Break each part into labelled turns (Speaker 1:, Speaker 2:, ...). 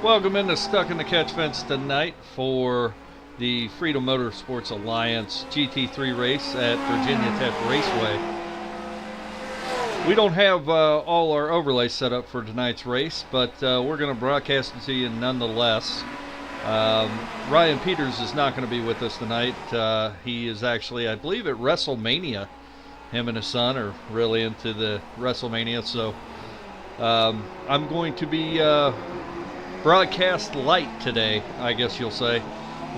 Speaker 1: Welcome into Stuck in the Catch Fence tonight for the Freedom Motorsports Alliance GT3 race at Virginia Tech Raceway. We don't have all our overlays set up for tonight's race, but we're going to broadcast it to you nonetheless. Ryan Peters is not going to be with us tonight. He is actually, I believe, at WrestleMania. Him and his son are really into the WrestleMania, so I'm going to be broadcast light today, I guess you'll say.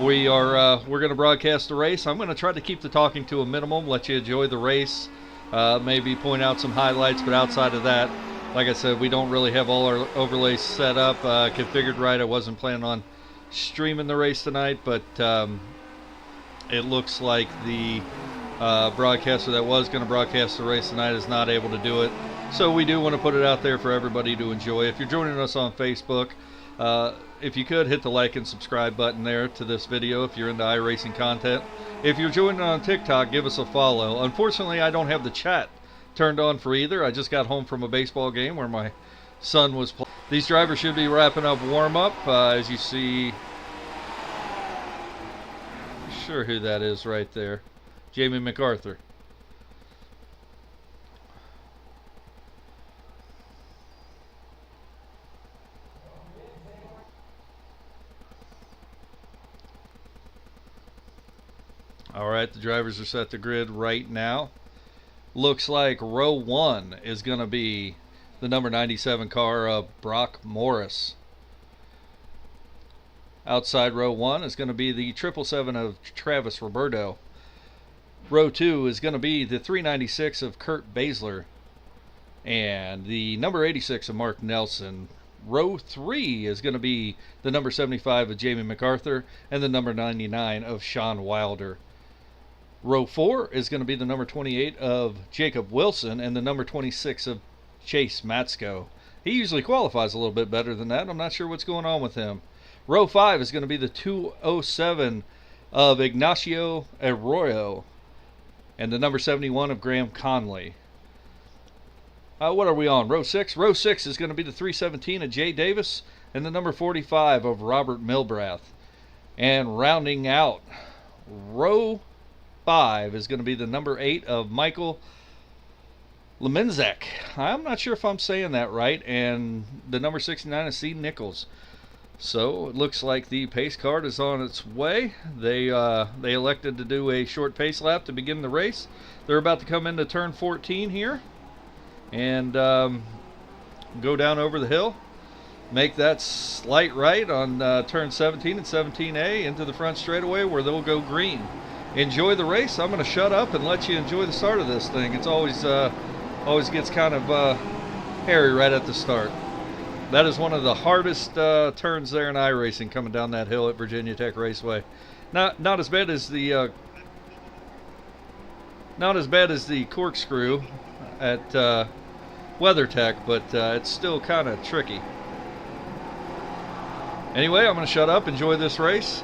Speaker 1: We're going to broadcast the race. I'm going to try to keep the talking to a minimum, let you enjoy the race, maybe point out some highlights, but outside of that, like I said, we don't really have all our overlays set up, configured right. I wasn't planning on streaming the race tonight, but it looks like the broadcaster that was going to broadcast the race tonight is not able to do it. So we do want to put it out there for everybody to enjoy. If you're joining us on Facebook, if you could hit the like and subscribe button there to this video if you're into iRacing content. If you're joining on TikTok, give us a follow. Unfortunately, I don't have the chat turned on for either. I just got home from a baseball game where my son was playing. These drivers should be wrapping up warm-up. As you see, sure who that is right there. Jamie MacArthur. Alright, the drivers are set to grid right now. Looks like row 1 is going to be the number 97 car of Brock Morris. Outside row 1 is going to be the 777 of Travis Roberto. Row 2 is going to be the 396 of Kurt Baszler. And the number 86 of Mark Nelson. Row 3 is going to be the number 75 of Jamie MacArthur and the number 99 of Sean Wilder. Row 4 is going to be the number 28 of Jacob Wilson and the number 26 of Chase Matsko. He usually qualifies a little bit better than that. I'm not sure what's going on with him. Row 5 is going to be the 207 of Ignacio Arroyo and the number 71 of Graham Conley. What are we on? Row 6? Row 6 is going to be the 317 of Jay Davis and the number 45 of Robert Milbrath. And rounding out row 5 is going to be the number 8 of Michael Lemenzek. I'm not sure if I'm saying that right. And the number 69 is C. Nichols. So it looks like the pace card is on its way. They elected to do a short pace lap to begin the race. They're about to come into turn 14 here and go down over the hill, make that slight right on turn 17 and 17A into the front straightaway where they'll go green. Enjoy the race. I'm going to shut up and let you enjoy the start of this thing. It's always gets kind of hairy right at the start. That is one of the hardest turns there in iRacing, coming down that hill at Virginia Tech Raceway. Not as bad as the corkscrew at WeatherTech, but it's still kind of tricky. Anyway, I'm going to shut up, enjoy this race.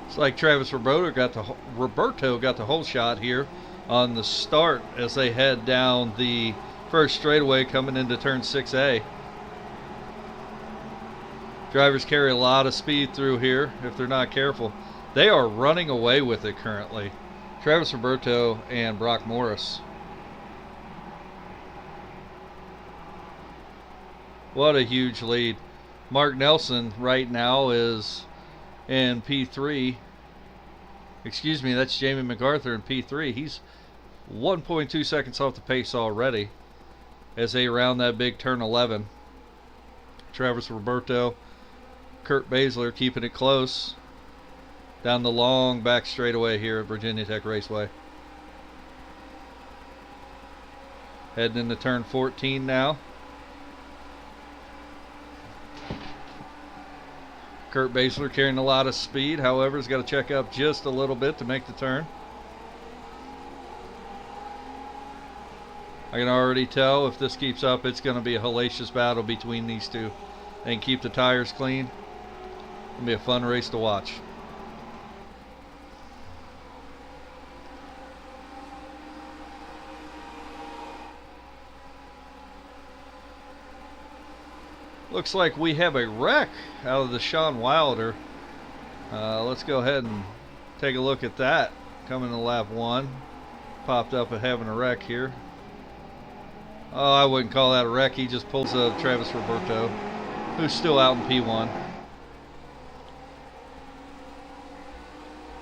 Speaker 1: It's like Travis Roberto got the whole shot here on the start as they head down the first straightaway coming into turn 6A. Drivers carry a lot of speed through here if they're not careful. They are running away with it currently. Travis Roberto and Brock Morris. What a huge lead. Mark Nelson right now is in P3. Excuse me, that's Jamie MacArthur in P3. He's 1.2 seconds off the pace already as they round that big turn 11. Travis Roberto, Kurt Baszler keeping it close down the long back straightaway here at Virginia Tech Raceway. Heading into turn 14 now. Kurt Baszler carrying a lot of speed, however, has got to check up just a little bit to make the turn. I can already tell if this keeps up, it's going to be a hellacious battle between these two. And keep the tires clean. It'll be a fun race to watch. Looks like we have a wreck out of the Sean Wilder. Let's go ahead and take a look at that. Coming to lap 1. Popped up at having a wreck here. Oh, I wouldn't call that a wreck. He just pulls Travis Roberto, who's still out in P1.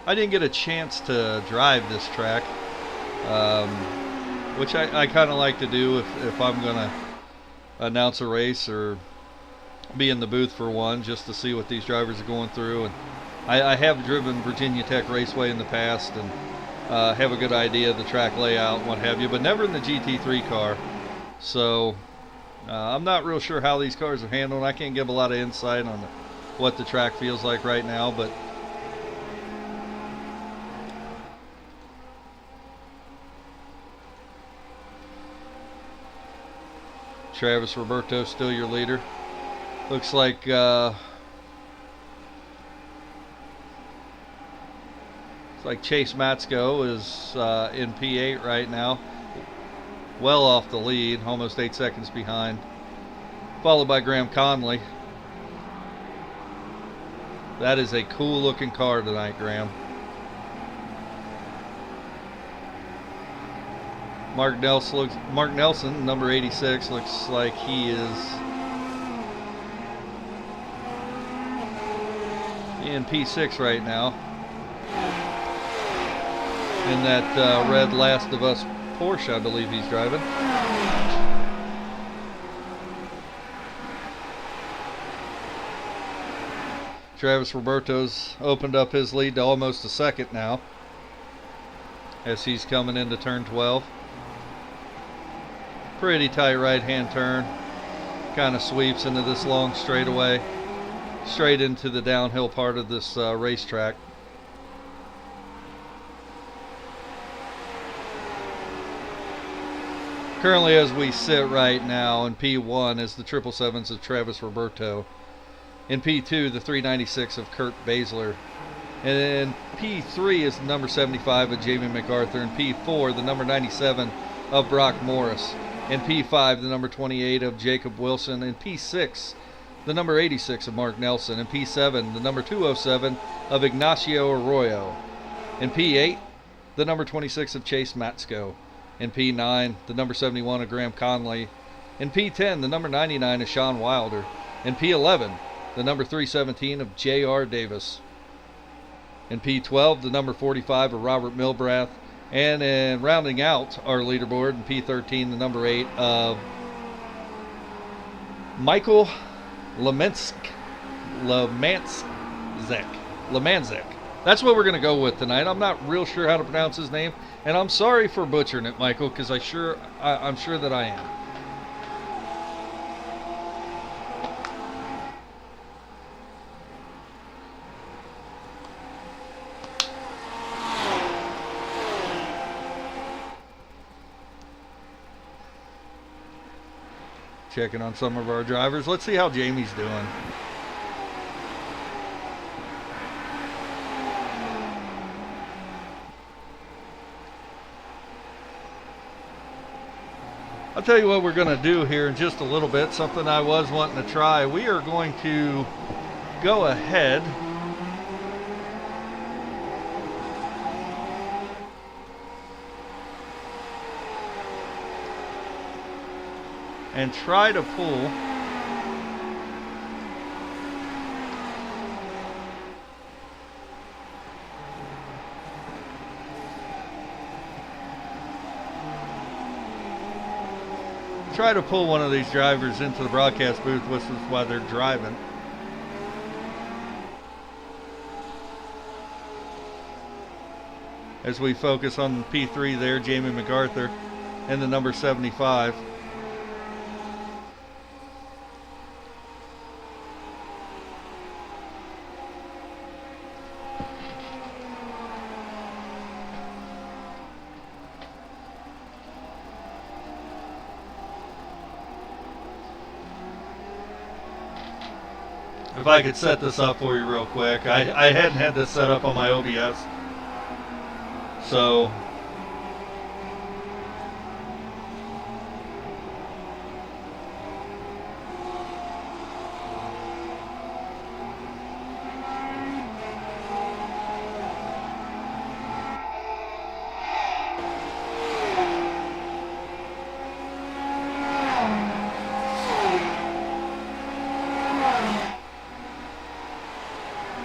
Speaker 1: I didn't get a chance to drive this track, which I kind of like to do if I'm going to announce a race or be in the booth for one, just to see what these drivers are going through. And I have driven Virginia Tech Raceway in the past and have a good idea of the track layout and what have you, but never in the GT3 car. So I'm not real sure how these cars are handled. I can't give a lot of insight on what the track feels like right now, but Travis Roberto still your leader. Looks like Chase Matsko is in P8 right now, well off the lead, almost 8 seconds behind, followed by Graham Conley. That is a cool looking car tonight, Graham. Mark Nelson, number 86, looks like he is in P6 right now in that red Last of Us Porsche, I believe he's driving. Travis Roberto's opened up his lead to almost a second now as he's coming into turn 12. Pretty tight right hand turn, kind of sweeps into this long straightaway, straight into the downhill part of this racetrack. Currently, as we sit right now, in P1 is the 777s of Travis Roberto. In P2, the 396 of Kurt Baszler. And in P3 is the number 75 of Jamie MacArthur. In P4, the number 97 of Brock Morris. In P5, the number 28 of Jacob Wilson. In P6, the number 86 of Mark Nelson. In P7, the number 207 of Ignacio Arroyo. In P8, the number 26 of Chase Matsko. In P9, the number 71 of Graham Conley. In P10, the number 99 of Sean Wilder. In P11, the number 317 of J.R. Davis. In P12, the number 45 of Robert Milbrath. And in rounding out our leaderboard, in P13, the number 8 of Michael Lemanzek. That's what we're going to go with tonight. I'm not real sure how to pronounce his name, and I'm sorry for butchering it, Michael, because I'm sure that I am. Checking on some of our drivers. Let's see how Jamie's doing. I'll tell you what we're going to do here in just a little bit, something I was wanting to try. We are going to go ahead and try to pull try to pull one of these drivers into the broadcast booth, which is why they're driving. As we focus on P3 there, Jamie MacArthur and the number 75. If I could set this up for you real quick. I hadn't had this set up on my OBS. So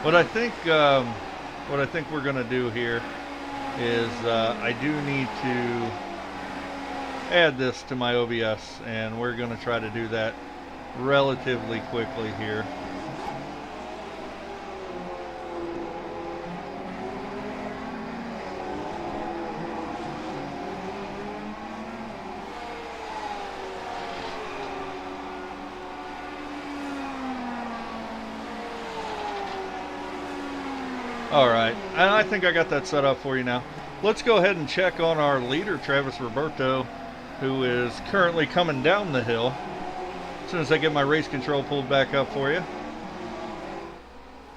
Speaker 1: what I think we're gonna do here is I do need to add this to my OBS, and we're gonna try to do that relatively quickly here. All right, and I think I got that set up for you now. Let's go ahead and check on our leader, Travis Roberto, who is currently coming down the hill. As soon as I get my race control pulled back up for you.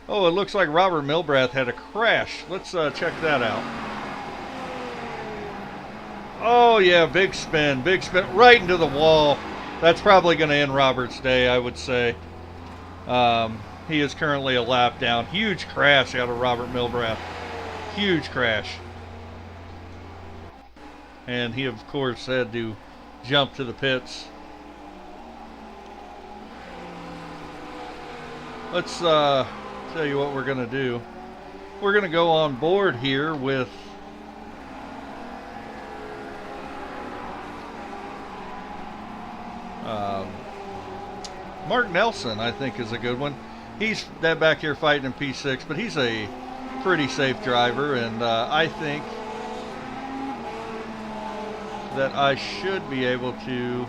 Speaker 1: Oh, it looks like Robert Milbrath had a crash. Let's check that out. Oh yeah, big spin right into the wall. That's probably going to end Robert's day, I would say. He is currently a lap down. Huge crash out of Robert Milbrath. Huge crash. And he, of course, had to jump to the pits. Let's tell you what we're going to do. We're going to go on board here with Mark Nelson, I think, is a good one. He's that back here fighting in P6, but he's a pretty safe driver, and I think that I should be able to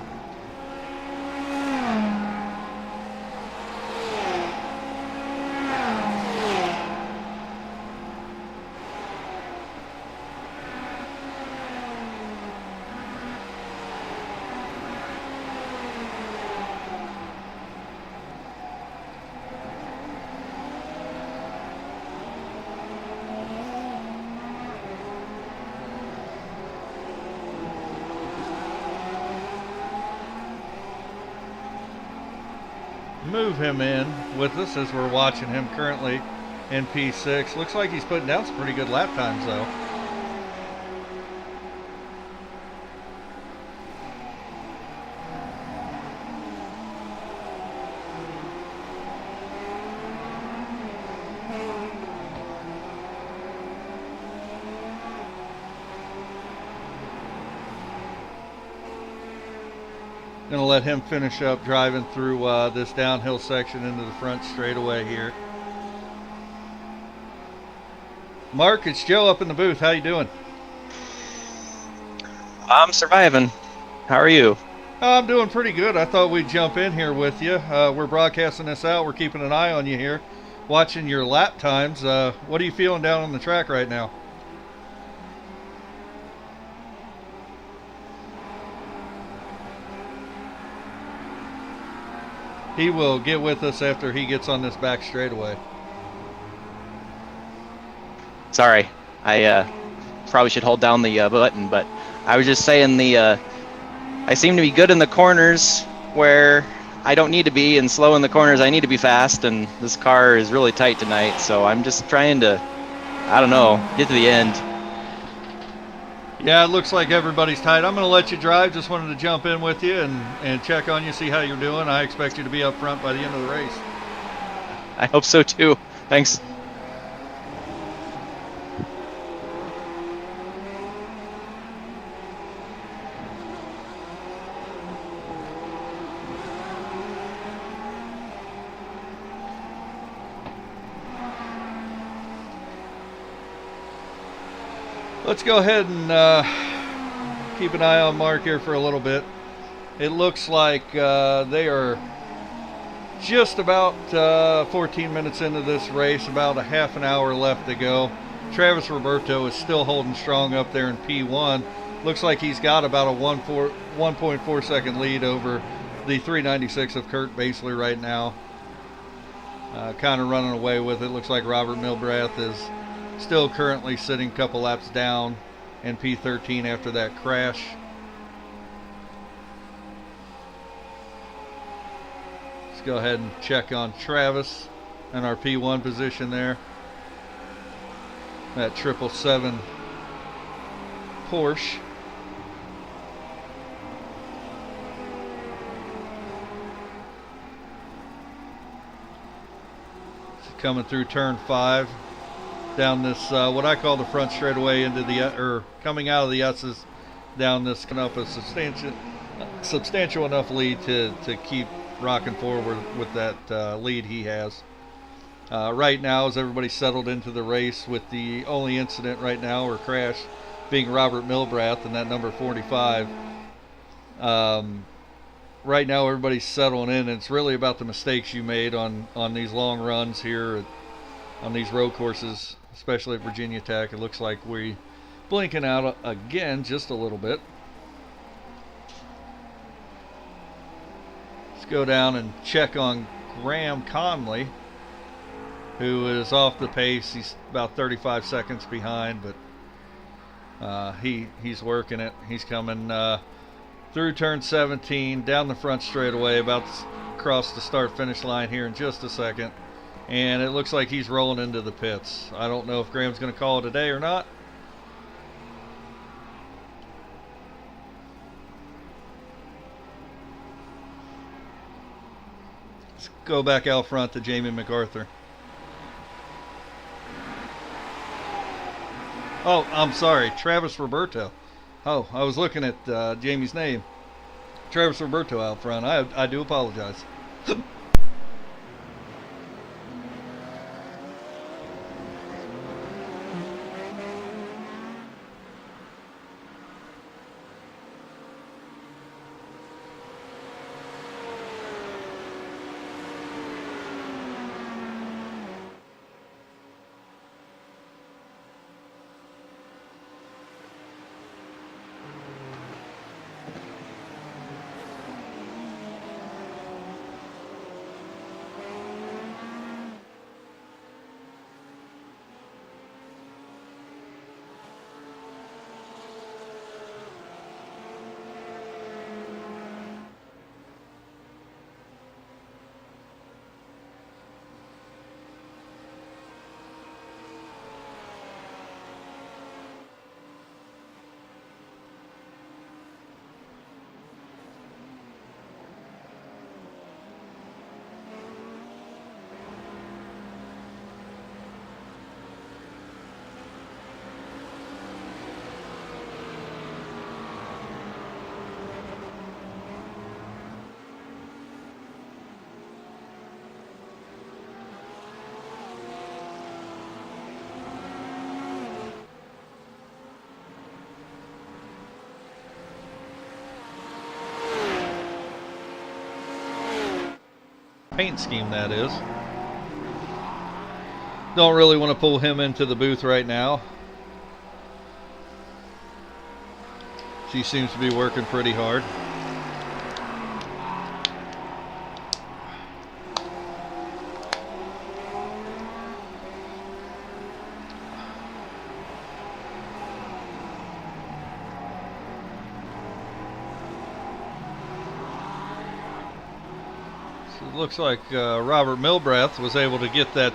Speaker 1: move him in with us as we're watching him currently in P6. Looks like he's putting down some pretty good lap times though. Gonna let him finish up driving through this downhill section into the front straightaway here. Mark, it's Joe up in the booth. How you doing?
Speaker 2: I'm surviving. How are you?
Speaker 1: I'm doing pretty good. I thought we'd jump in here with you. We're broadcasting this out. We're keeping an eye on you here, watching your lap times. What are you feeling down on the track right now? He will get with us after he gets on this back straightaway.
Speaker 2: Sorry, I probably should hold down the button, but I was just saying I seem to be good in the corners where I don't need to be, and slow in the corners I need to be fast, and this car is really tight tonight, so I'm just trying to, I don't know, get to the end.
Speaker 1: Yeah, it looks like everybody's tight. I'm going to let you drive. Just wanted to jump in with you and check on you, see how you're doing. I expect you to be up front by the end of the race.
Speaker 2: I hope so too. Thanks.
Speaker 1: Let's go ahead and keep an eye on Mark here for a little bit. It looks like they are just about 14 minutes into this race, about a half an hour left to go. Travis Roberto is still holding strong up there in P1. Looks like he's got about a 1.4 second lead over the 396 of Kurt Basler right now. Kind of running away with it. Looks like Robert Milbrath is still currently sitting a couple laps down in P13 after that crash. Let's go ahead and check on Travis and our P1 position there. That 777 Porsche. Coming through turn 5 down this what I call the front straightaway into the coming out of the S's down this, kind of a substantial enough lead to keep rocking forward with that lead he has. Right now, as everybody settled into the race, with the only incident right now or crash being Robert Milbrath and that number 45. Right now everybody's settling in, and it's really about the mistakes you made on these long runs here on these road courses, especially at Virginia Tech. It looks like we're blinking out again just a little bit. Let's go down and check on Graham Conley, who is off the pace. He's about 35 seconds behind, but he's working it. He's coming through turn 17, down the front straightaway, about to cross the start-finish line here in just a second. And it looks like he's rolling into the pits. I don't know if Graham's going to call it a day or not. Let's go back out front to Jamie MacArthur. Oh, I'm sorry, Travis Roberto. Oh, I was looking at Jamie's name. Travis Roberto out front. I do apologize. Paint scheme, that is. Don't really want to pull him into the booth right now. She seems to be working pretty hard. It looks like Robert Milbrath was able to get that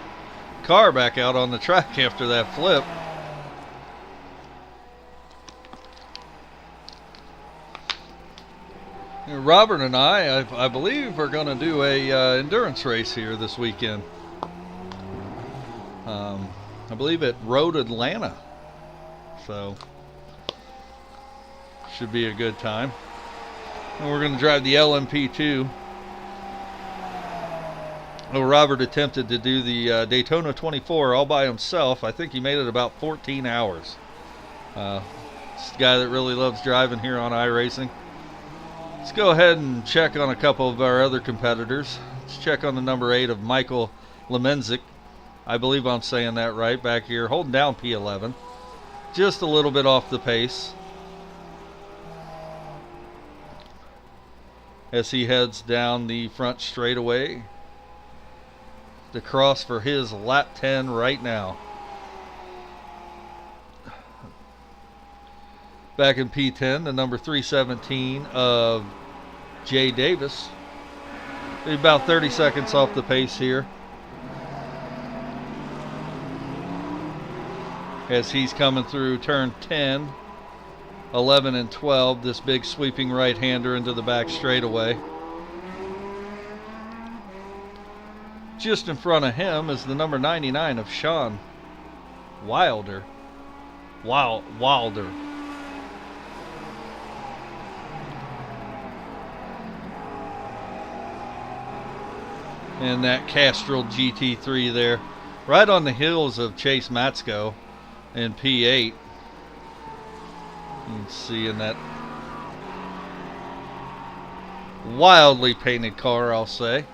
Speaker 1: car back out on the track after that flip. And Robert and I believe, are going to do a endurance race here this weekend. I believe at Road Atlanta. So, should be a good time. And we're going to drive the LMP2. Well, Robert attempted to do the Daytona 24 all by himself. I think he made it about 14 hours. It's the guy that really loves driving here on iRacing. Let's go ahead and check on a couple of our other competitors. Let's check on the number 8 of Michael Lemenzik. I believe I'm saying that right back here, holding down P11. Just a little bit off the pace as he heads down the front straightaway. The cross for his lap 10 right now. Back in P10, the number 317 of Jay Davis. About 30 seconds off the pace here, as he's coming through turn 10, 11, and 12, this big sweeping right-hander into the back straightaway. Just in front of him is the number 99 of Sean Wilder. Wilder. And that Castrol GT3 there, right on the heels of Chase Matsko in P8. You can see in that wildly painted car, I'll say.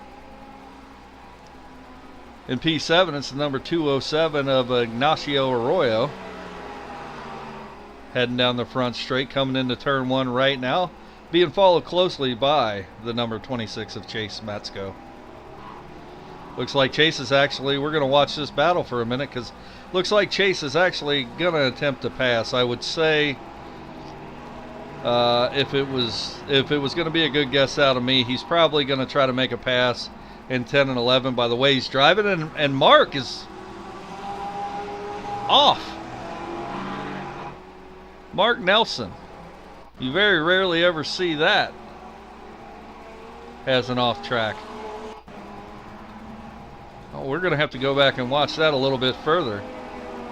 Speaker 1: In P7, it's the number 207 of Ignacio Arroyo. Heading down the front straight, coming into turn 1 right now, being followed closely by the number 26 of Chase Matsko. Looks like Chase is actually, we're going to watch this battle for a minute, because looks like Chase is actually going to attempt to pass. I would say if it was going to be a good guess out of me, he's probably going to try to make a pass in 10 and 11 by the way he's driving, and Mark is off. Mark Nelson, you very rarely ever see that as an off track. Oh, we're going to have to go back and watch that a little bit further.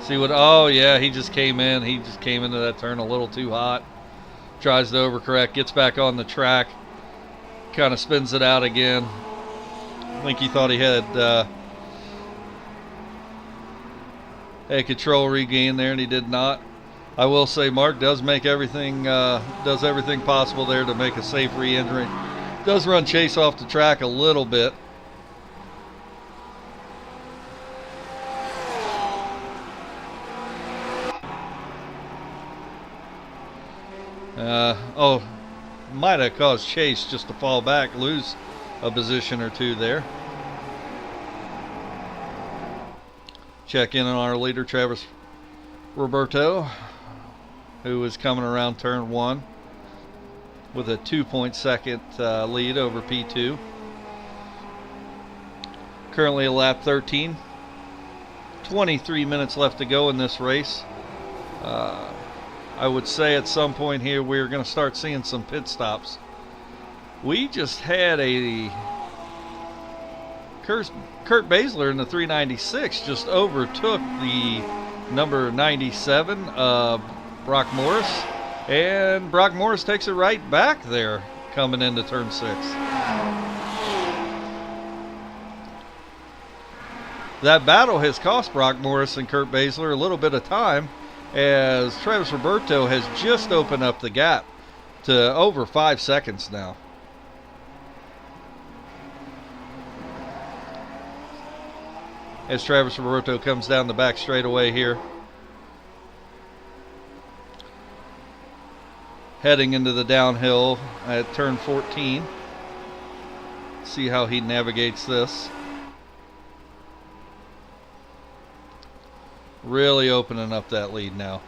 Speaker 1: See what, oh yeah, he just came in. He just came into that turn a little too hot. Tries to overcorrect, gets back on the track. Kind of spins it out again. I think he thought he had a control regain there, and he did not. I will say Mark does make everything, does everything possible there to make a safe re-entry. Does run Chase off the track a little bit. Might have caused Chase just to fall back, lose a position or two there. Check in on our leader, Travis Roberto, who is coming around turn 1 with a 2.2 lead over P2. Currently a lap 13. 23 minutes left to go in this race. I would say at some point here we're going to start seeing some pit stops. We just had a Kurt Baszler in the 396 just overtook the number 97 Brock Morris, and Brock Morris takes it right back there coming into turn 6. That battle has cost Brock Morris and Kurt Baszler a little bit of time, as Travis Roberto has just opened up the gap to over 5 seconds now. As Travis Roberto comes down the back straightaway here, heading into the downhill at turn 14. See how he navigates this. Really opening up that lead now.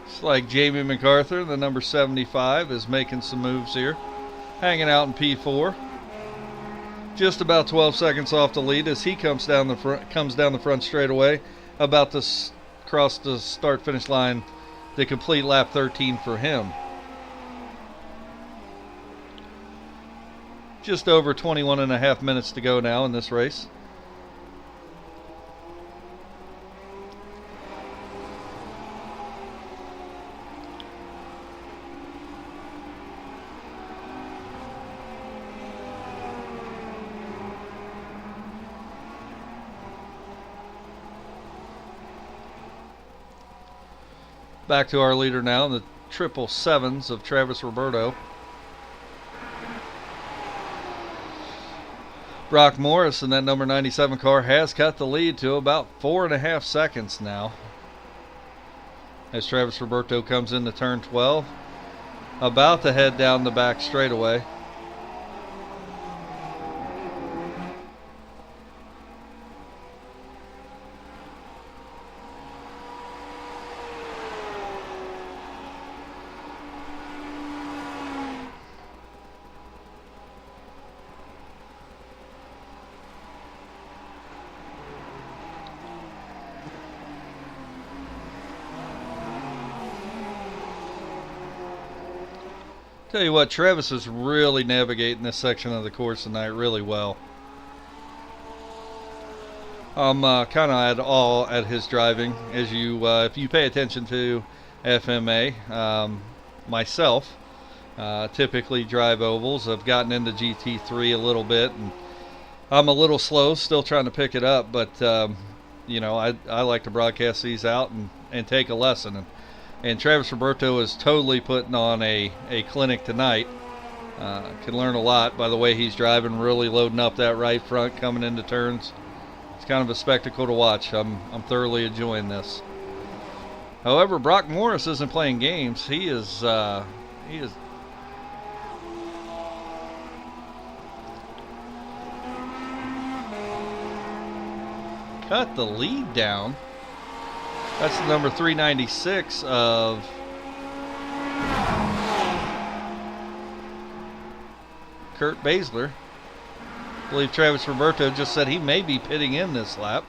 Speaker 1: It's like Jamie MacArthur, the number 75, is making some moves here. Hanging out in P4, just about 12 seconds off the lead as he comes down the front straightaway, about to cross the start-finish line, the complete lap 13 for him. Just over 21.5 minutes to go now in this race. Back to our leader now in the 777s of Travis Roberto. Brock Morris in that number 97 car has cut the lead to about 4.5 seconds now. As Travis Roberto comes into turn 12, about to head down the back straightaway. Tell you what, Travis is really navigating this section of the course tonight really well. I'm kind of at awe at his driving. As you, if you pay attention to FMA, myself, typically drive ovals. I've gotten into GT3 a little bit, and I'm a little slow, still trying to pick it up. But you know, I like to broadcast these out and take a lesson. And Travis Roberto is totally putting on a clinic tonight. Can learn a lot by the way he's driving, really loading up that right front, coming into turns. It's kind of a spectacle to watch. I'm thoroughly enjoying this. However, Brock Morris isn't playing games. He is cut the lead down. That's the number 396 of Kurt Baszler. I believe Travis Roberto just said he may be pitting in this lap.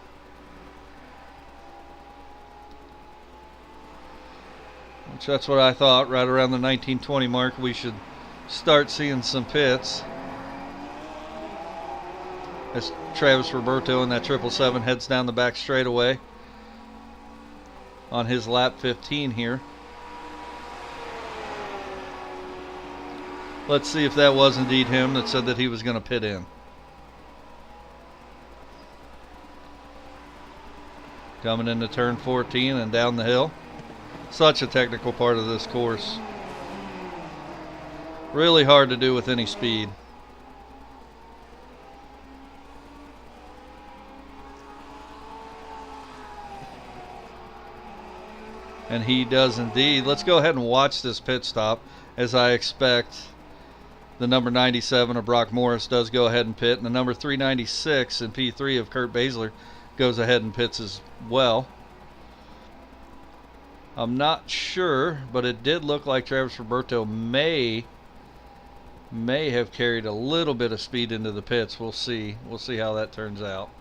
Speaker 1: Which that's what I thought. Right around the 1920 mark, we should start seeing some pits. As Travis Roberto in that 777 heads down the back straightaway on his lap 15 here. Let's see if that was indeed him that said that he was going to pit in. Coming into turn 14 and down the hill. Such a technical part of this course. Really hard to do with any speed. And he does indeed. Let's go ahead and watch this pit stop, as I expect the number 97 of Brock Morris does go ahead and pit, and the number 396 in P3 of Kurt Baszler goes ahead and pits as well. I'm not sure, but it did look like Travis Roberto may have carried a little bit of speed into the pits. We'll see. We'll see how that turns out.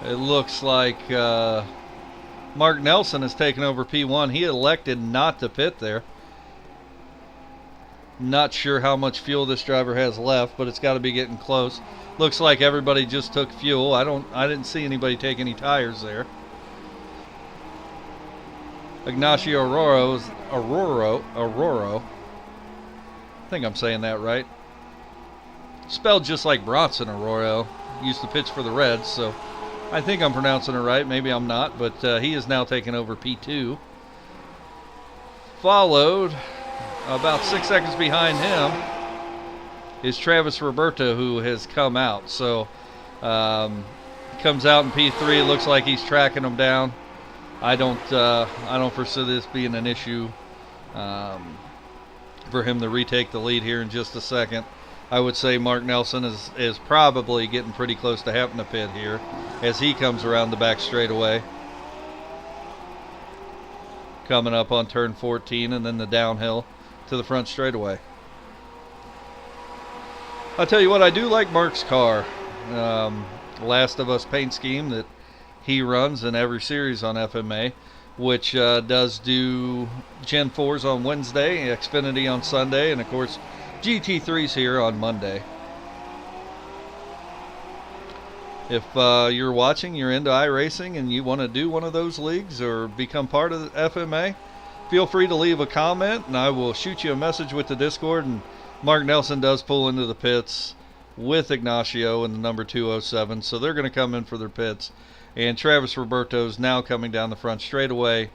Speaker 1: It looks like Mark Nelson has taken over P1. He elected not to pit there. Not sure how much fuel this driver has left, but it's got to be getting close. Looks like everybody just took fuel. I didn't see anybody take any tires there. Ignacio Aurora. I think I'm saying that right. Spelled just like Bronson Arroyo. Used to pitch for the Reds, so I think I'm pronouncing it right. Maybe I'm not, but he is now taking over P2. Followed, about 6 seconds behind him, is Travis Roberto, who has come out. So, comes out in P3. It looks like he's tracking him down. I don't foresee this being an issue for him to retake the lead here in just a second. I would say Mark Nelson is probably getting pretty close to having a pit here as he comes around the back straightaway. Coming up on turn 14 and then the downhill to the front straightaway. I'll tell you what, I do like Mark's car. Last of Us paint scheme that he runs in every series on FMA, which does do Gen 4s on Wednesday, Xfinity on Sunday, and of course GT3s here on Monday. If you're watching, you're into iRacing, and you want to do one of those leagues or become part of the FMA, feel free to leave a comment, and I will shoot you a message with the Discord. And Mark Nelson does pull into the pits with Ignacio in the number 207, so they're going to come in for their pits. And Travis Roberto's now coming down the front straightaway,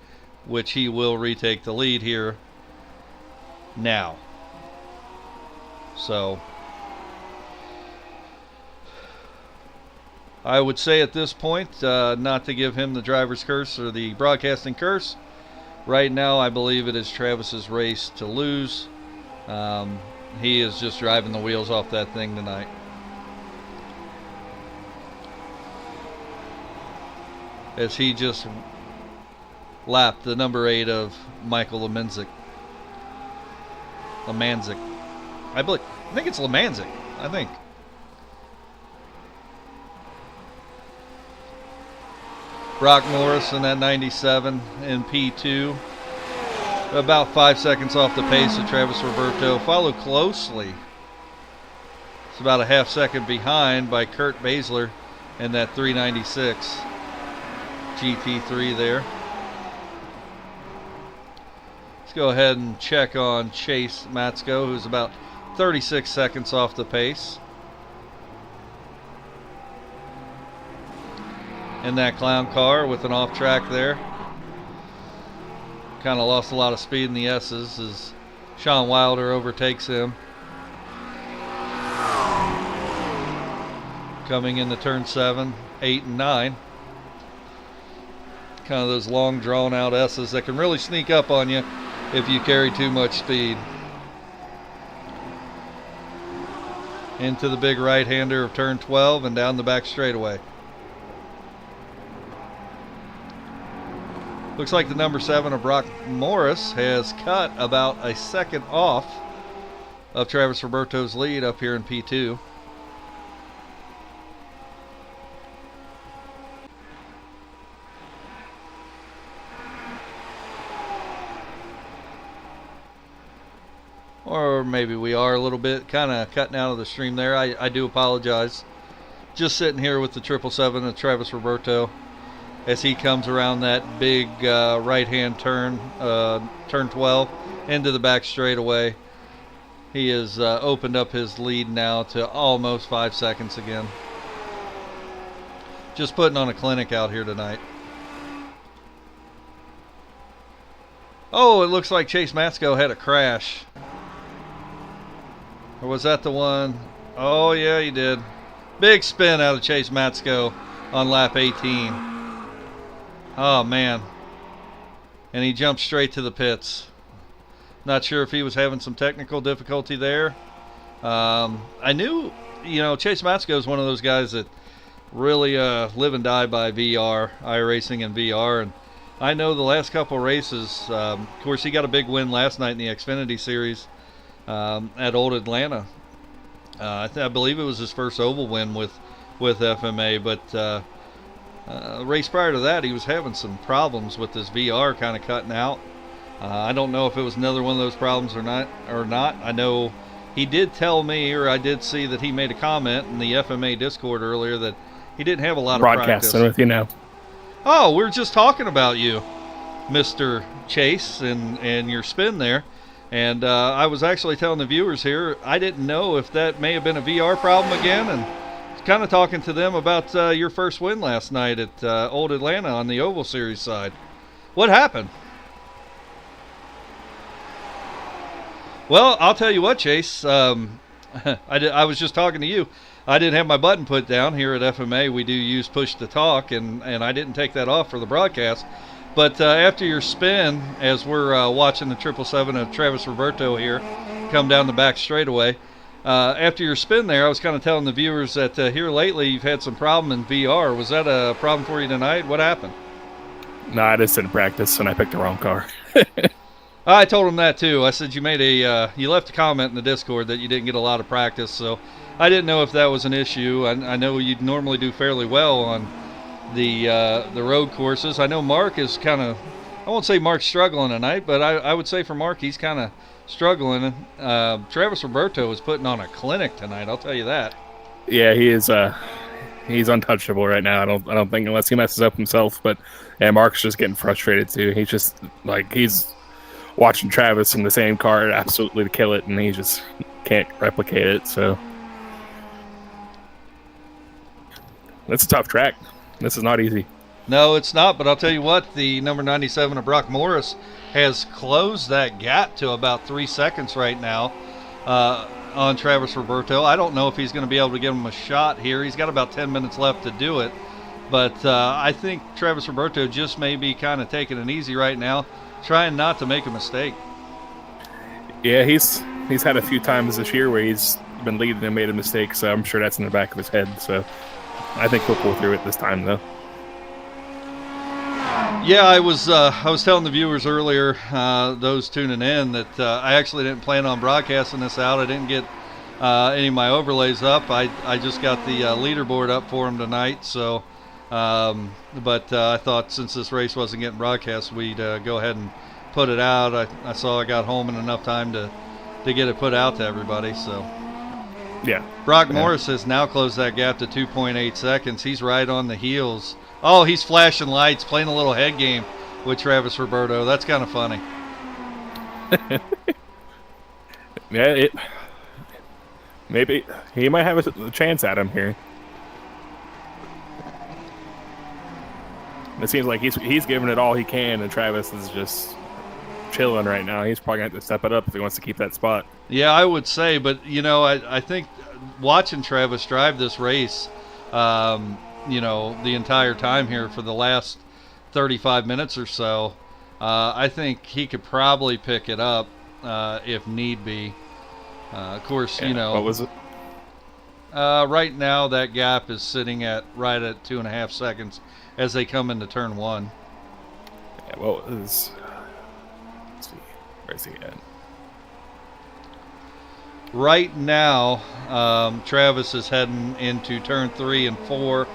Speaker 1: which he will retake the lead here now. So I would say at this point, not to give him the driver's curse or the broadcasting curse. Right now, I believe it is Travis's race to lose. He is just driving the wheels off that thing tonight. As he just lapped the number 8 of Michael Lemanzik. I think it's Lemanzik. I think. Brock Morris in that 97 in P2. About 5 seconds off the pace of Travis Roberto. Followed closely. It's about a half second behind by Kurt Basler in that 396 GT3 there. Let's go ahead and check on Chase Matsko, who's about 36 seconds off the pace. In that clown car with an off track there. Kind of lost a lot of speed in the S's as Sean Wilder overtakes him. Coming into turn 7, 8, and 9. Kind of those long drawn out S's that can really sneak up on you if you carry too much speed. Into the big right hander of turn 12 and down the back straightaway. Looks like the number 7 of Brock Morris has cut about a second off of Travis Roberto's lead up here in P2. Or maybe we are a little bit kind of cutting out of the stream there. I do apologize. Just sitting here with the 777 of Travis Roberto as he comes around that big right-hand turn, turn 12, into the back straightaway. He has opened up his lead now to almost 5 seconds again. Just putting on a clinic out here tonight. Oh, it looks like Chase Matsko had a crash. Or was that the one? Oh, yeah, he did. Big spin out of Chase Matsko on lap 18. Oh, man. And he jumped straight to the pits. Not sure if he was having some technical difficulty there. I knew, Chase Matsko is one of those guys that really live and die by VR, iRacing and VR. And I know the last couple races, of course, he got a big win last night in the Xfinity Series at Old Atlanta. I believe it was his first oval win with FMA, but race prior to that, he was having some problems with his VR kind of cutting out. I don't know if it was another one of those problems or not. I know he did tell me, or I did see that he made a comment in the FMA Discord earlier that he didn't have a lot of practice.
Speaker 3: Broadcasting with you now.
Speaker 1: Oh, we're just talking about you, Mr. Chase, and your spin there. And I was actually telling the viewers here, I didn't know if that may have been a VR problem again, and kind of talking to them about your first win last night at Old Atlanta on the Oval Series side. What happened? Well, I'll tell you what, Chase. I was just talking to you. I didn't have my button put down here at FMA. We do use push to talk, and I didn't take that off for the broadcast. But after your spin, as we're watching the 777 of Travis Roberto here come down the back straightaway, after your spin there, I was kind of telling the viewers that here lately you've had some problem in VR. Was that a problem for you tonight? What happened?
Speaker 3: No, I just didn't practice, and I picked the wrong car.
Speaker 1: I told him that too. I said you made you left a comment in the Discord that you didn't get a lot of practice, so I didn't know if that was an issue. I know you normally do fairly well on the road courses. I know Mark is kind of, I won't say Mark's struggling tonight, but I would say for Mark he's kind of struggling. Travis Roberto is putting on a clinic tonight, I'll tell you that.
Speaker 3: Yeah, he is. He's untouchable right now. I don't think unless he messes up himself. But yeah, Mark's just getting frustrated too. He's just like he's watching Travis in the same car absolutely kill it, and he just can't replicate it. So it's a tough track. This is not easy.
Speaker 1: No, it's not. But I'll tell you what, the number 97 of Brock Morris has closed that gap to about 3 seconds right now. On Travis Roberto. I don't know if he's going to be able to give him a shot here. He's got about 10 minutes left to do it. But I think Travis Roberto just may be kind of taking it easy right now, trying not to make a mistake.
Speaker 3: Yeah, he's had a few times this year where he's been leading and made a mistake, so I'm sure that's in the back of his head. So I think he'll pull through it this time, though.
Speaker 1: Yeah, I was telling the viewers earlier, those tuning in, that I actually didn't plan on broadcasting this out. I didn't get any of my overlays up. I just got the leaderboard up for him tonight. So, but I thought since this race wasn't getting broadcast, we'd go ahead and put it out. I saw I got home in enough time to get it put out to everybody. So,
Speaker 3: yeah.
Speaker 1: Brock Morris has now closed that gap to 2.8 seconds. He's right on the heels. Oh, he's flashing lights, playing a little head game with Travis Roberto. That's kind of funny.
Speaker 3: Yeah, maybe he might have a chance at him here. It seems like he's giving it all he can, and Travis is just chilling right now. He's probably going to have to step it up if he wants to keep that spot.
Speaker 1: Yeah, I would say, but you know, I think watching Travis drive this race, you know, the entire time here for the last 35 minutes or so, I think he could probably pick it up if need be. Of course,
Speaker 3: yeah,
Speaker 1: you know.
Speaker 3: What was it?
Speaker 1: Right now, that gap is sitting right at 2.5 seconds as they come into turn one.
Speaker 3: Yeah, well, let's see. Where's he at?
Speaker 1: Right now, Travis is heading into turn 3 and 4.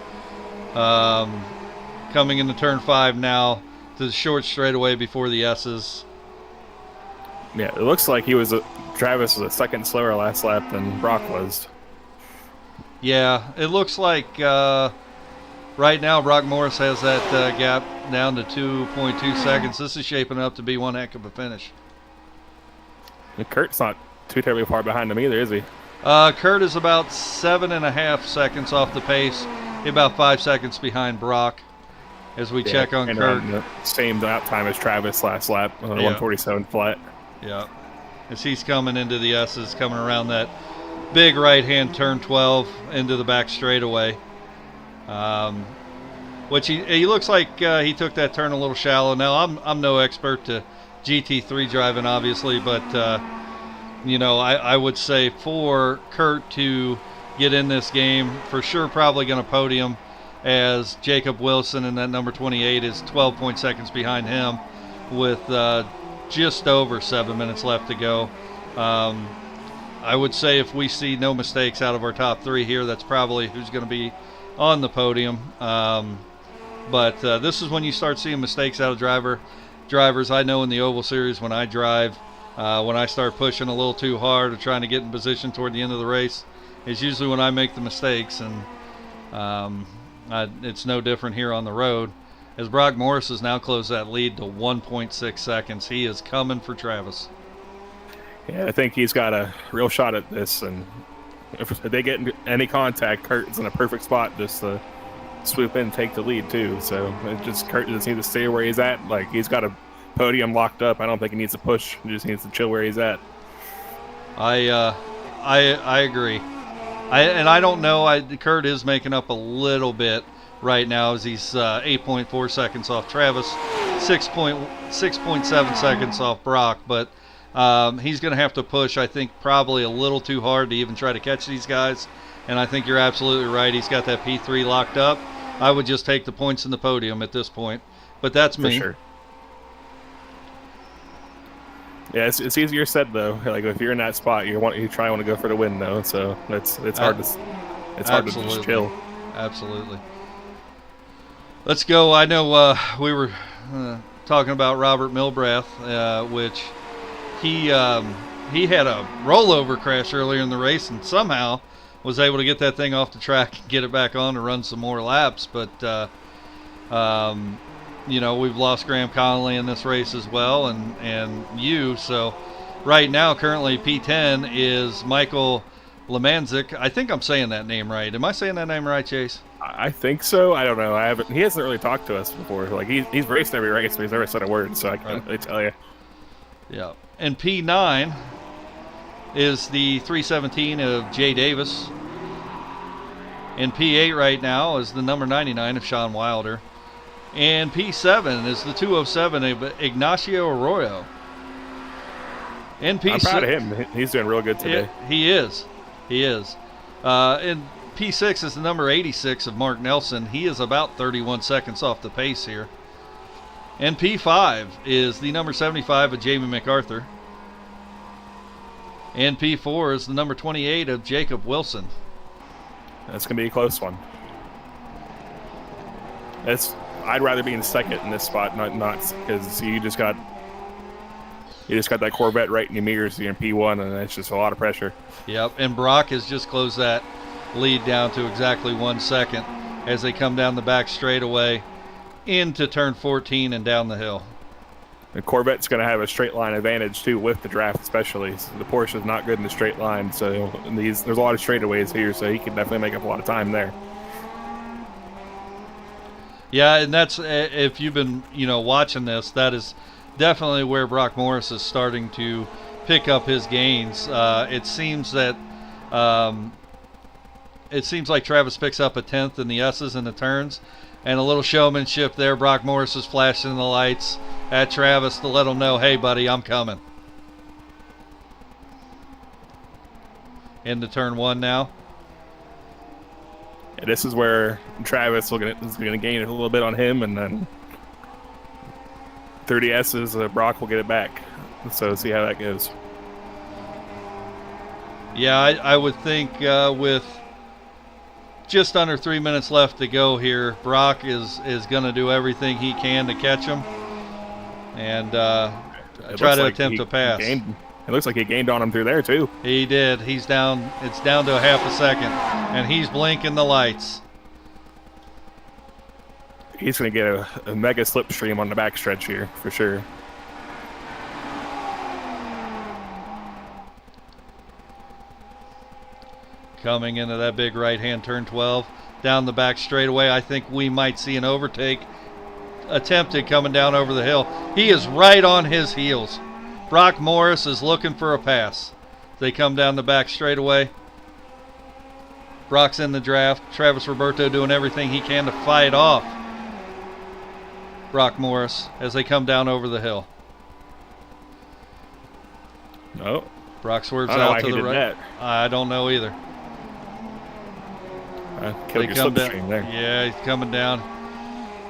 Speaker 1: Coming into turn 5 now to the short straightaway before the S's.
Speaker 3: Yeah, it looks like Travis was a second slower last lap than Brock was.
Speaker 1: Yeah, it looks like right now Brock Morris has that gap down to 2.2 seconds. This is shaping up to be one heck of a finish.
Speaker 3: And Kurt's not too terribly far behind him either, is he?
Speaker 1: Kurt is about 7.5 seconds off the pace. About 5 seconds behind Brock as we check on Kurt.
Speaker 3: The same lap time as Travis last lap on 147 flat.
Speaker 1: Yeah. As he's coming into the S's, coming around that big right-hand turn 12 into the back straightaway. Which he looks like he took that turn a little shallow. Now, I'm no expert to GT3 driving, obviously, but, you know, I would say for Kurt to get in this game, for sure probably going to podium, as Jacob Wilson in that number 28 is 12 seconds behind him with just over 7 minutes left to go. I would say if we see no mistakes out of our top 3 here, that's probably who's going to be on the podium. But this is when you start seeing mistakes out of drivers. I know in the Oval Series when I drive, when I start pushing a little too hard or trying to get in position toward the end of the race, is usually when I make the mistakes, and it's no different here on the road. As Brock Morris has now closed that lead to 1.6 seconds. He is coming for Travis.
Speaker 3: Yeah, I think he's got a real shot at this, and if they get any contact, Kurt's in a perfect spot just to swoop in and take the lead too. So Kurt just needs to stay where he's at. Like, he's got a podium locked up. I don't think he needs to push. He just needs to chill where he's at.
Speaker 1: I agree. I don't know. Kurt is making up a little bit right now as he's 8.4 seconds off Travis, 6.7 seconds off Brock, but he's going to have to push, I think, probably a little too hard to even try to catch these guys. And I think you're absolutely right. He's got that P3 locked up. I would just take the points in the podium at this point. But that's me.
Speaker 3: For sure. Yeah, it's easier said though. Like if you're in that spot, you try want to go for the win though. So it's hard to just chill.
Speaker 1: Absolutely. Let's go. I know we were talking about Robert Milbrath, which he had a rollover crash earlier in the race and somehow was able to get that thing off the track and get it back on to run some more laps. But you know, we've lost Graham Connolly in this race as well, and you. So right now, currently P10 is Michael Lemanzik. I think I'm saying that name right. Am I saying that name right, Chase?
Speaker 3: I think so. I don't know. He hasn't really talked to us before. Like he's raced every race, but he's never said a word. So I can't really tell you.
Speaker 1: Yeah. And P9 is the 317 of Jay Davis. And P8 right now is the number 99 of Sean Wilder. And P7 is the 207 of Ignacio Arroyo. And P6,
Speaker 3: I'm proud of him. He's doing real good today.
Speaker 1: He is. And P6 is the number 86 of Mark Nelson. He is about 31 seconds off the pace here. And P5 is the number 75 of Jamie MacArthur. And P4 is the number 28 of Jacob Wilson.
Speaker 3: That's going to be a close one. I'd rather be in second in this spot, not because you just got that Corvette right in your mirrors. You're in P1, and it's just a lot of pressure.
Speaker 1: Yep, and Brock has just closed that lead down to exactly 1 second as they come down the back straightaway into turn 14 and down the hill.
Speaker 3: The Corvette's going to have a straight line advantage too with the draft, especially. So the Porsche is not good in the straight line, so there's a lot of straightaways here, so he can definitely make up a lot of time there.
Speaker 1: Yeah, and that's, if you've been watching this, that is definitely where Brock Morris is starting to pick up his gains. It seems like Travis picks up a 10th in the S's and the turns, and a little showmanship there. Brock Morris is flashing the lights at Travis to let him know, hey buddy, I'm coming. Into turn 1 now.
Speaker 3: Yeah, this is where Travis is going to gain a little bit on him, and then 30 S's, Brock will get it back. So see how that goes.
Speaker 1: Yeah, I would think with just under 3 minutes left to go here, Brock is going to do everything he can to catch him and try to attempt a pass.
Speaker 3: It looks like he gained on him through there too.
Speaker 1: He did. He's down. It's down to a half a second, and he's blinking the lights.
Speaker 3: He's going to get a mega slipstream on the backstretch here for sure.
Speaker 1: Coming into that big right-hand turn 12, down the back straightaway, I think we might see an overtake attempted coming down over the hill. He is right on his heels. Brock Morris is looking for a pass. They come down the back straightaway. Brock's in the draft. Travis Roberto doing everything he can to fight off Brock Morris as they come down over the hill.
Speaker 3: No.
Speaker 1: Brock swerves out to the right.
Speaker 3: That.
Speaker 1: I don't know either.
Speaker 3: Killed your slipstream there.
Speaker 1: Yeah, he's coming down.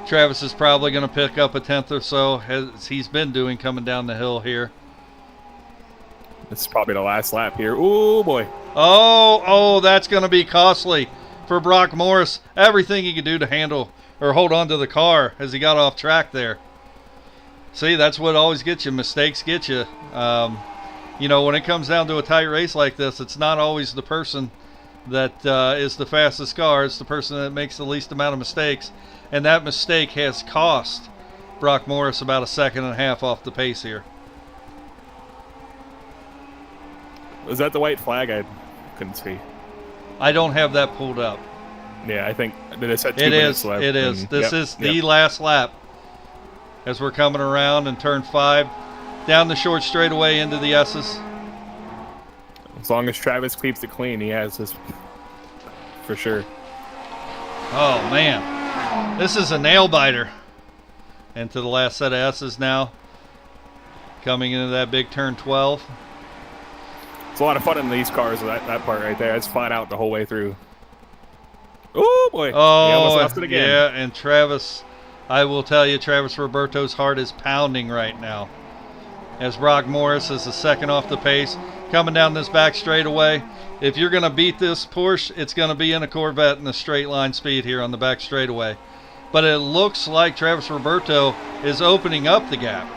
Speaker 1: Travis is probably going to pick up a 10th or so, as he's been doing coming down the hill here.
Speaker 3: This is probably the last lap here. Ooh, boy.
Speaker 1: Oh, that's going to be costly for Brock Morris. Everything he could do to handle or hold on to the car as he got off track there. See, that's what always gets you. Mistakes get you. When it comes down to a tight race like this, it's not always the person that is the fastest car. It's the person that makes the least amount of mistakes. And that mistake has cost Brock Morris about a second and a half off the pace here.
Speaker 3: Was that the white flag? I couldn't see.
Speaker 1: I don't have that pulled up.
Speaker 3: Yeah, I think it said 2 minutes left.
Speaker 1: It is. This is the last lap as we're coming around in turn 5. Down the short straightaway into the S's.
Speaker 3: As long as Travis keeps it clean, he has this for sure.
Speaker 1: Oh, man. This is a nail biter. Into the last set of S's now. Coming into that big turn 12.
Speaker 3: It's a lot of fun in these cars, that part right there. It's flat out the whole way through. Oh, boy.
Speaker 1: Oh,
Speaker 3: he almost lost it again.
Speaker 1: Yeah, and Travis, I will tell you, Travis Roberto's heart is pounding right now. as Brock Morris is the second off the pace. Coming down this back straightaway. If you're going to beat this Porsche, it's going to be in a Corvette in the straight line speed here on the back straightaway. But it looks like Travis Roberto is opening up the gap.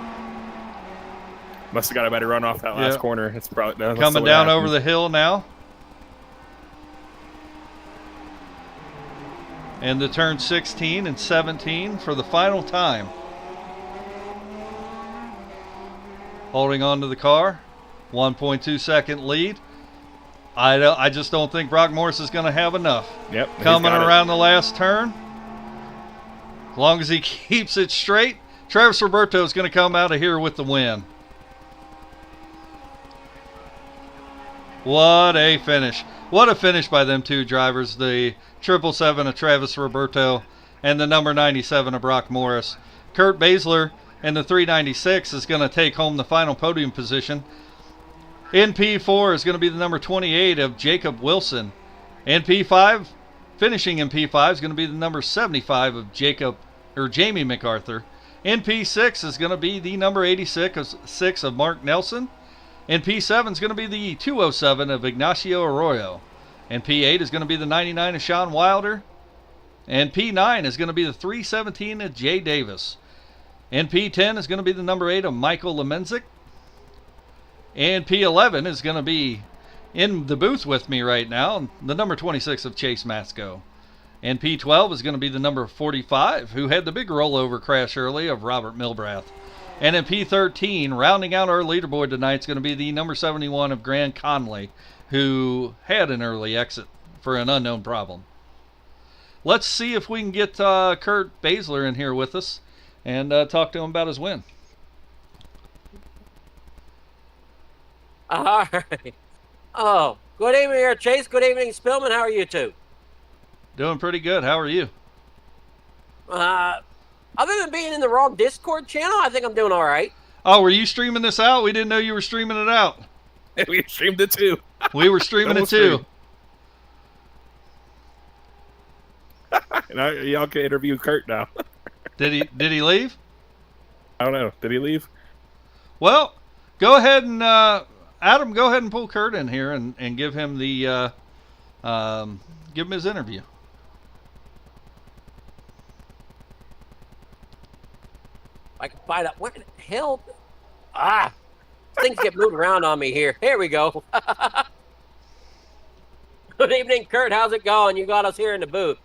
Speaker 3: Must have got a better run off that last corner. It's probably
Speaker 1: coming down over the hill now. And the turn 16 and 17 for the final time. Holding on to the car. 1.2 second lead. I just don't think Brock Morris is going to have enough.
Speaker 3: Yep.
Speaker 1: Coming around the last turn. As long as he keeps it straight, Travis Roberto is going to come out of here with the win. What a finish. What a finish by them two drivers. The 777 of Travis Roberto and the number 97 of Brock Morris. Kurt Baszler and the 396 is going to take home the final podium position. In P4 is going to be the number 28 of Jacob Wilson. In P5, finishing in P5 is going to be the number 75 of Jamie MacArthur. In P6 is going to be the number 86 of Mark Nelson. In P7 is going to be the 207 of Ignacio Arroyo. And P8 is going to be the 99 of Sean Wilder. And P9 is going to be the 317 of Jay Davis. And P10 is going to be the number 8 of Michael Lemenzik. And P11 is going to be in the booth with me right now, the number 26 of Chase Masco. And P12 is going to be the number 45, who had the big rollover crash early, of Robert Milbrath. And in P13, rounding out our leaderboard tonight, is going to be the number 71 of Grant Conley, who had an early exit for an unknown problem. Let's see if we can get Kurt Baszler in here with us and talk to him about his win.
Speaker 4: All right. Oh, good evening here, Chase. Good evening, Spillman. How are you two?
Speaker 1: Doing pretty good. How are you?
Speaker 4: Other than being in the wrong Discord channel, I think I'm doing all right.
Speaker 1: Oh, were you streaming this out? We didn't know you were streaming it out.
Speaker 3: We streamed it too.
Speaker 1: We were streaming it too.
Speaker 3: Now y'all can interview Kurt now.
Speaker 1: Did he leave?
Speaker 3: I don't know. Did he leave?
Speaker 1: Well, go ahead and Adam, go ahead and pull Kurt in here and give him the give him his interview.
Speaker 4: I can find out. What the hell? Things get moved around on me here. Here we go. Good evening, Kurt. How's it going? You got us here in the booth.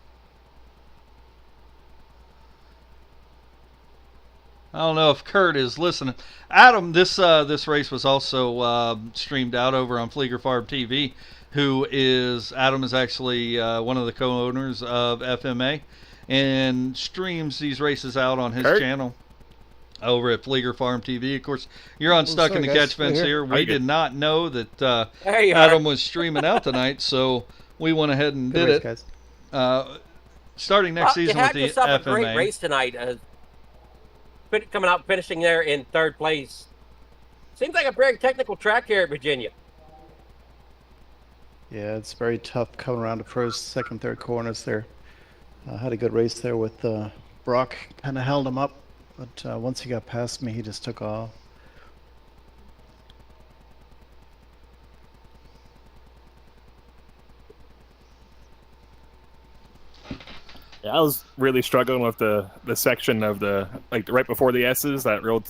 Speaker 1: I don't know if Kurt is listening. Adam, this race was also streamed out over on Flieger Farm TV. Adam is actually one of the co-owners of FMA and streams these races out on his channel over at Flieger Farm TV. Of course, you're on Stuck in the Catch Fence here. We did not know that Adam was streaming out tonight, so we went ahead and did it. Guys. Starting next season with the FMA.
Speaker 4: A great race tonight. Coming out, finishing there in third place. Seems like a very technical track here at Virginia.
Speaker 5: Yeah, it's very tough coming around the first, second, third corners there. Had a good race there with Brock. Kind of held him up, but once he got past me, he just took off.
Speaker 3: Yeah, I was really struggling with the section of right before the S's, that real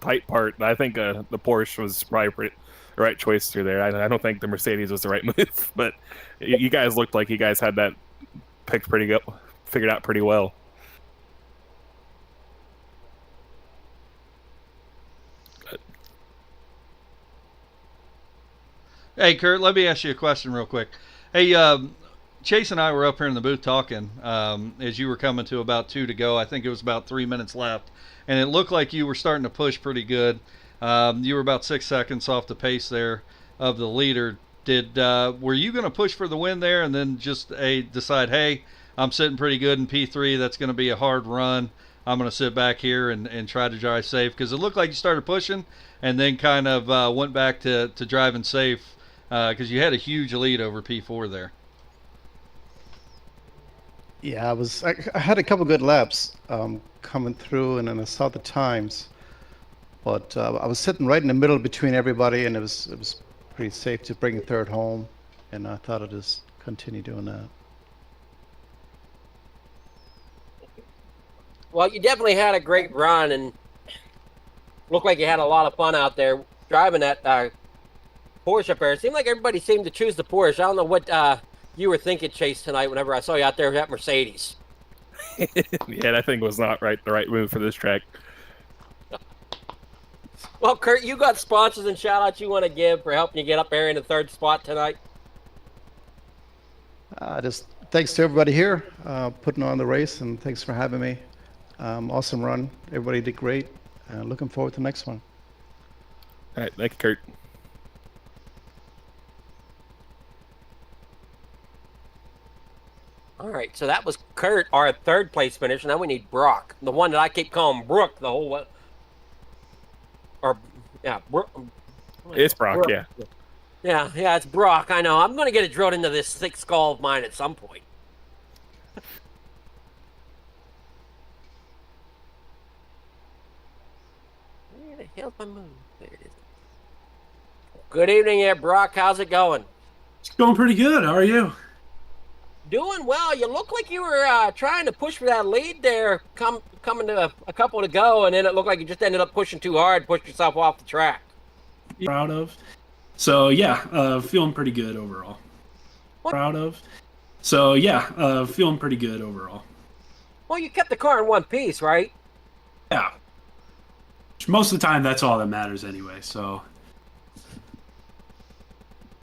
Speaker 3: tight part. I think the Porsche was probably the right choice through there. I don't think the Mercedes was the right move, but you guys looked like you guys had that picked pretty good, figured out pretty well.
Speaker 1: Hey, Kurt, let me ask you a question real quick. Hey, Chase and I were up here in the booth talking as you were coming to about 2 to go. I think it was about 3 minutes left, and it looked like you were starting to push pretty good. You were about 6 seconds off the pace there of the leader. Were you going to push for the win there and then just decide, hey, I'm sitting pretty good in P3. That's going to be a hard run. I'm going to sit back here and try to drive safe? Because it looked like you started pushing and then kind of went back to driving safe because you had a huge lead over P4 there.
Speaker 5: Yeah, I had a couple good laps coming through, and then I saw the times. But I was sitting right in the middle between everybody, and it was pretty safe to bring a third home, and I thought I'd just continue doing that.
Speaker 4: Well, you definitely had a great run, and looked like you had a lot of fun out there driving that Porsche up there. It seemed like everybody seemed to choose the Porsche. I don't know what you were thinking, Chase, tonight whenever I saw you out there with that Mercedes.
Speaker 3: Yeah, that thing was not the right move for this track.
Speaker 4: Well, Kurt, you got sponsors and shout-outs you want to give for helping you get up there in the third spot tonight?
Speaker 5: Just thanks to everybody here putting on the race, and thanks for having me. Awesome run. Everybody did great. Looking forward to the next one.
Speaker 3: All right, thank you, Kurt.
Speaker 4: All right, so that was Kurt, our third place finisher. Now we need Brock, the one that I keep calling Brooke the whole way. Or, yeah, Brooke.
Speaker 3: It's Brock, yeah.
Speaker 4: Yeah, it's Brock. I know. I'm going to get it drilled into this thick skull of mine at some point. Where the hell's my moon? There it is. Good evening there, Brock. How's it going?
Speaker 6: It's going pretty good. How are you?
Speaker 4: Doing well. You look like you were trying to push for that lead there, coming to a couple to go, and then it looked like you just ended up pushing too hard, pushed yourself off the track.
Speaker 6: Proud of. So yeah, feeling pretty good overall. Proud of. So yeah, feeling pretty good overall.
Speaker 4: Well, you kept the car in one piece, right?
Speaker 6: Yeah. Most of the time, that's all that matters anyway. So.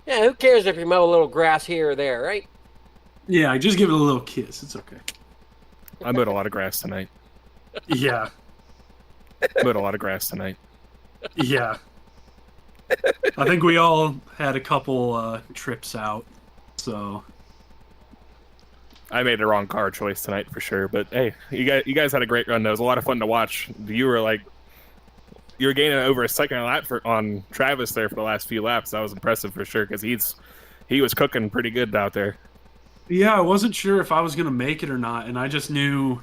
Speaker 4: Yeah, who cares if you mow a little grass here or there, right?
Speaker 6: Yeah, just give it a little kiss. It's okay.
Speaker 3: I mowed a lot of grass tonight.
Speaker 6: Yeah.
Speaker 3: Mowed a lot of grass tonight.
Speaker 6: Yeah. I think we all had a couple trips out, so.
Speaker 3: I made the wrong car choice tonight for sure, but hey, you guys had a great run. Though. It was a lot of fun to watch. You were gaining over a second lap on Travis there for the last few laps. That was impressive for sure because he was cooking pretty good out there.
Speaker 6: Yeah, I wasn't sure if I was gonna make it or not, and I just knew,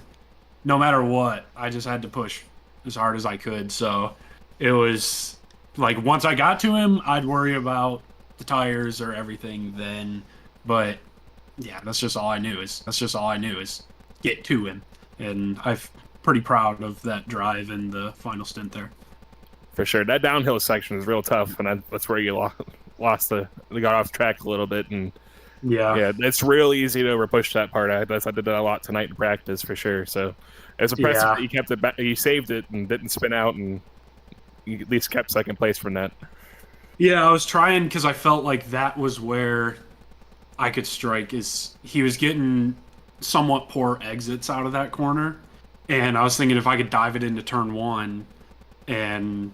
Speaker 6: no matter what, I just had to push as hard as I could. So it was like once I got to him, I'd worry about the tires or everything then. But yeah, that's just all I knew is get to him, and I'm pretty proud of that drive in the final stint there.
Speaker 3: For sure, that downhill section was real tough, and that's where you got off track a little bit, and yeah, it's real easy to overpush that part. I did that a lot tonight in practice for sure. So it's impressive that you kept it back, you saved it and didn't spin out, and you at least kept second place from that.
Speaker 6: Yeah, I was trying because I felt like that was where I could strike. Is he was getting somewhat poor exits out of that corner, and I was thinking if I could dive it into turn one and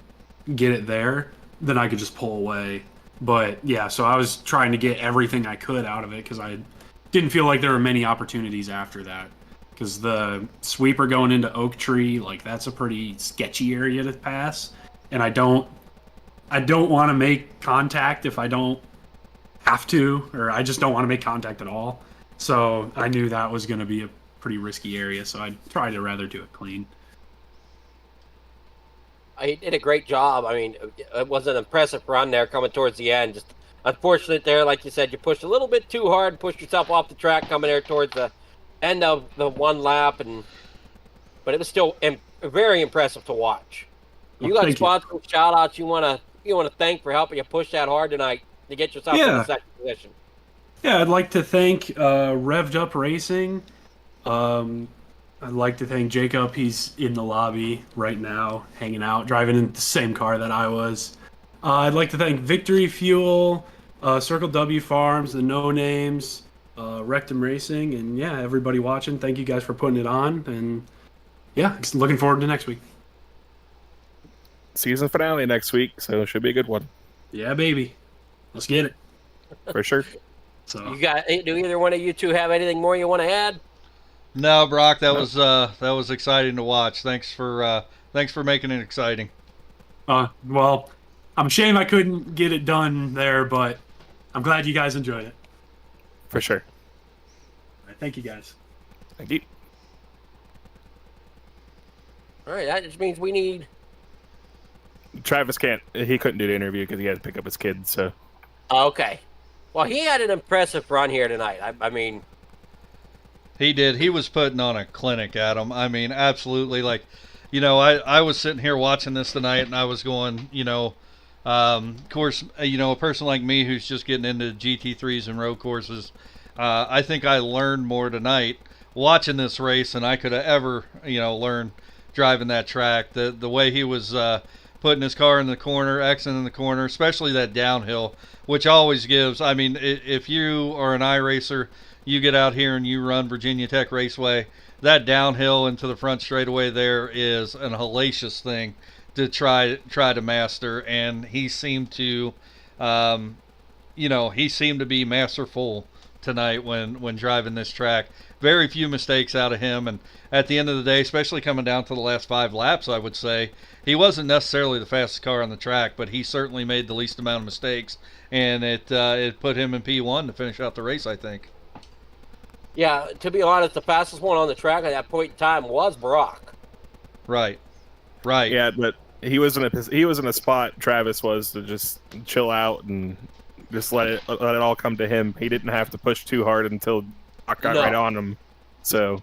Speaker 6: get it there, then I could just pull away. But yeah, so I was trying to get everything I could out of it because I didn't feel like there were many opportunities after that. Because the sweeper going into Oak Tree, like that's a pretty sketchy area to pass, and I don't want to make contact if I don't have to, or I just don't want to make contact at all. So I knew that was going to be a pretty risky area, so I'd try to rather do it clean.
Speaker 4: He did a great job. I mean, it was an impressive run there coming towards the end. Just unfortunate there, like you said, you pushed a little bit too hard, pushed yourself off the track coming there towards the end of the one lap, but it was still very impressive to watch. You got sponsors, shout outs you want to thank for helping you push that hard tonight to get yourself in the second position.
Speaker 6: Yeah, I'd like to thank Revved Up Racing. I'd like to thank Jacob. He's in the lobby right now, hanging out, driving in the same car that I was. I'd like to thank Victory Fuel, Circle W Farms, the No Names, Rectum Racing, and yeah, everybody watching. Thank you guys for putting it on, and yeah, looking forward to next week.
Speaker 3: Season finale next week, so it should be a good one.
Speaker 6: Yeah, baby. Let's get it.
Speaker 3: For sure.
Speaker 6: So
Speaker 4: do either one of you two have anything more you want to add?
Speaker 1: No, Brock, that was exciting to watch. Thanks for making it exciting.
Speaker 6: Well, I'm ashamed I couldn't get it done there, but I'm glad you guys enjoyed it.
Speaker 3: For sure.
Speaker 6: All right, thank you guys.
Speaker 3: Thank you.
Speaker 4: All right, that just means we need
Speaker 3: Travis he couldn't do the interview because he had to pick up his kids. So
Speaker 4: Okay. Well, he had an impressive run here tonight. I mean,
Speaker 1: He did. He was putting on a clinic, Adam. I mean, absolutely. Like, I was sitting here watching this tonight, and I was going, of course, a person like me who's just getting into GT3s and road courses, I think I learned more tonight watching this race than I could have ever, learned driving that track. The way he was putting his car in the corner, exiting in the corner, especially that downhill, which always gives. I mean, if you are an iRacer, you get out here and you run Virginia Tech Raceway, that downhill into the front straightaway there is an hellacious thing to try to master, and he seemed to, be masterful tonight when driving this track. Very few mistakes out of him, and at the end of the day, especially coming down to the last 5 laps, I would say he wasn't necessarily the fastest car on the track, but he certainly made the least amount of mistakes, and it put him in P1 to finish out the race, I think.
Speaker 4: yeah, to be honest, the fastest one on the track at that point in time was Brock.
Speaker 1: Right.
Speaker 3: yeah, but he was in a spot. Travis was to just chill out and just let it all come to him. He didn't have to push too hard until Brock got right on him. So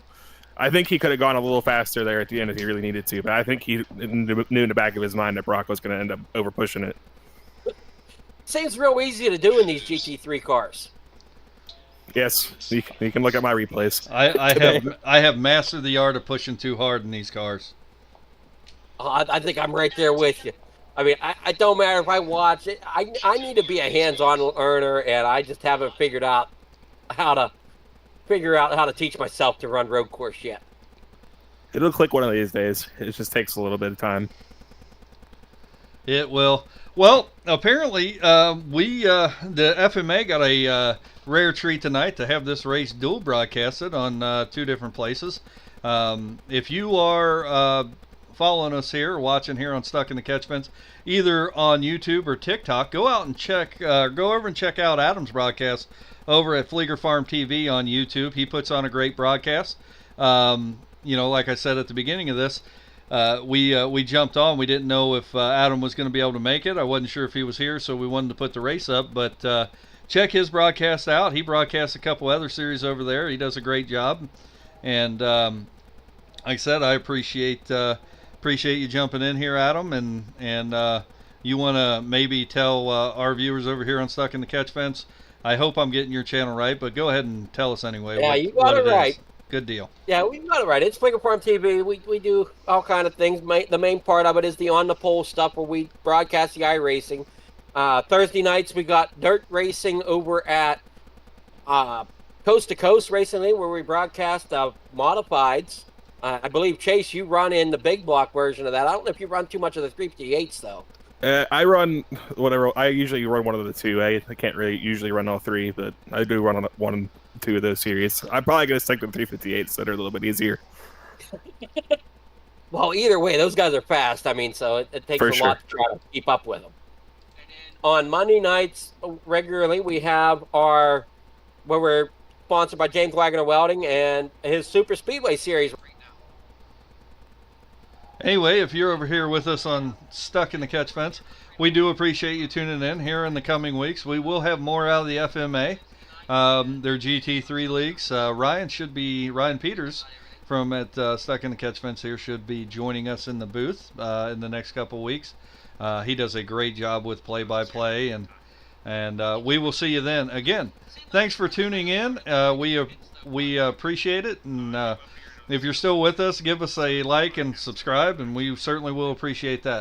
Speaker 3: I think he could have gone a little faster there at the end if he really needed to. But I think he knew in the back of his mind that Brock was going to end up over pushing it.
Speaker 4: Seems real easy to do in these GT3 cars.
Speaker 3: Yes, you can look at my replays.
Speaker 1: I have mastered the art of pushing too hard in these cars.
Speaker 4: I think I'm right there with you. I mean, I don't matter if I watch it. I need to be a hands-on learner, and I just haven't figured out how to teach myself to run road course yet.
Speaker 3: It'll click one of these days. It just takes a little bit of time.
Speaker 1: It will. Well, apparently, the FMA got a rare treat tonight to have this race dual broadcasted on 2 different places. If you are following us here, watching here on Stuck in the Catch Fence, either on YouTube or TikTok, go over and check out Adam's broadcast over at Flieger Farm TV on YouTube. He puts on a great broadcast. Like I said at the beginning of this, we jumped on. We didn't know if Adam was going to be able to make it. I wasn't sure if he was here, so we wanted to put the race up. But check his broadcast out. He broadcasts a couple other series over there. He does a great job. And like I said, I appreciate you jumping in here, Adam. And you want to maybe tell our viewers over here on Stuck in the Catch Fence, I hope I'm getting your channel right, but go ahead and tell us anyway.
Speaker 4: Yeah, you got it right.
Speaker 1: Good deal.
Speaker 4: Yeah, we got it right. It's Flieger Farm TV. We do all kind of things. The main part of it is the on the pole stuff where we broadcast the iRacing. Thursday nights we got dirt racing over at Coast to Coast Racing League, where we broadcast modifieds. I believe, Chase, you run in the big block version of that. I don't know if you run too much of the 358s though.
Speaker 3: I run whatever. I usually run one of the 2. I can't really usually run all 3, but I do run on 1 and 2 of those series. I'm probably going to stick with 358s that are a little bit easier.
Speaker 4: Well, either way, those guys are fast. I mean, so it takes a lot to try to keep up with them. On Monday nights, regularly, we have where we're sponsored by James Wagner Welding and his Super Speedway series.
Speaker 1: Anyway, if you're over here with us on Stuck in the Catch Fence, we do appreciate you tuning in here in the coming weeks. We will have more out of the FMA, their GT3 leagues. Ryan Peters from at Stuck in the Catch Fence here should be joining us in the booth in the next couple weeks. He does a great job with play-by-play, and we will see you then. Again, thanks for tuning in. We appreciate it, and if you're still with us, give us a like and subscribe, and we certainly will appreciate that.